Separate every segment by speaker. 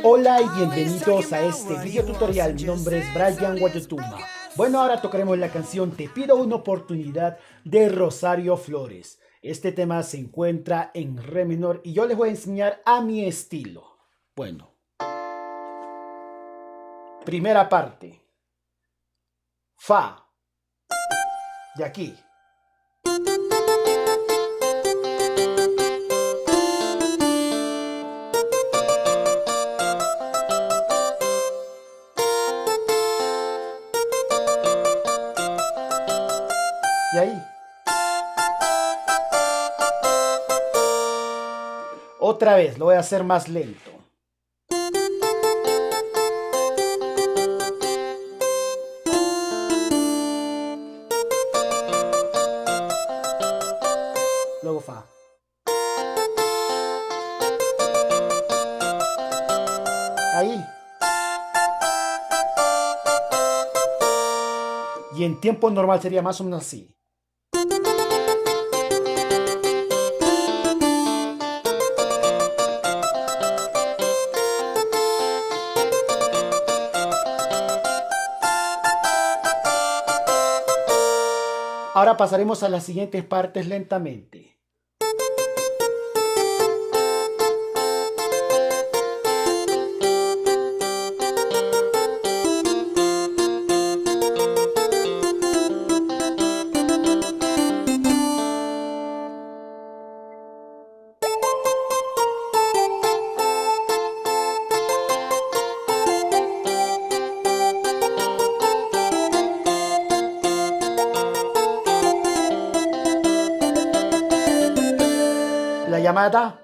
Speaker 1: Hola y bienvenidos a este video tutorial. Mi nombre es Brian Guayotuma. Bueno, ahora tocaremos la canción Te pido una oportunidad de Rosario Flores. Este tema se encuentra en re menor y yo les voy a enseñar a mi estilo. Bueno, primera parte, Fa, de aquí. Y ahí. Otra vez, lo voy a hacer más lento. Luego Fa. Ahí. Y en tiempo normal sería más o menos así. Ahora pasaremos a las siguientes partes lentamente. La llamada.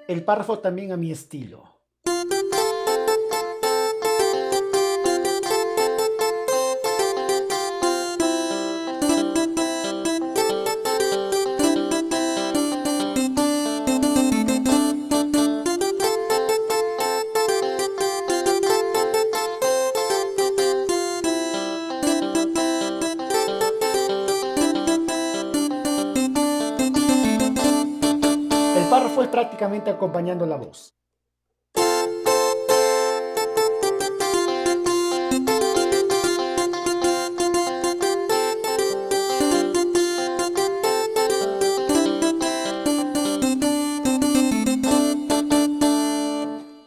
Speaker 1: El párrafo también a mi estilo. El párrafo es prácticamente acompañando la voz.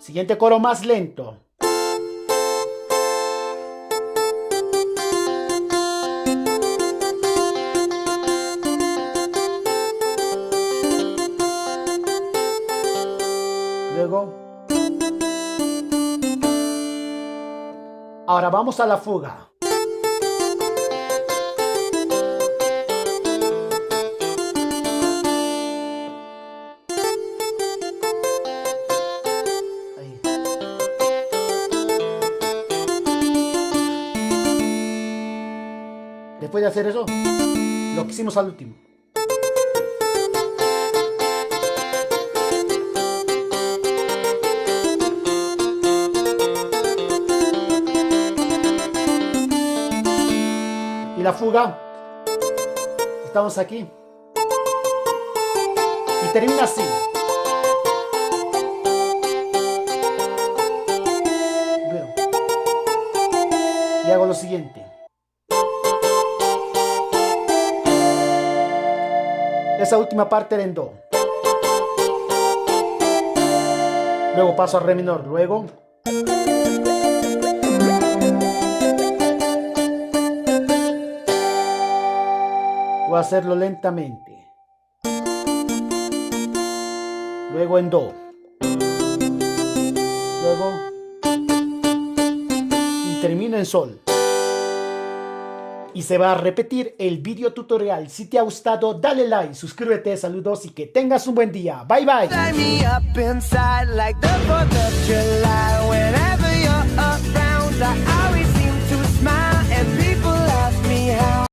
Speaker 1: Siguiente coro más lento. Luego, ahora vamos a la fuga. Ahí. Después de hacer eso, lo que hicimos al último. Y la fuga, estamos aquí y termina así. Veo. Y hago lo siguiente. Esa última parte era en do. Luego paso a re menor. Luego voy a hacerlo lentamente. Luego en do. Luego. Y termino en sol. Y se va a repetir el video tutorial. Si te ha gustado, dale like, suscríbete, saludos y que tengas un buen día. Bye bye. Light me up inside like the 4th of July. Whenever you're around,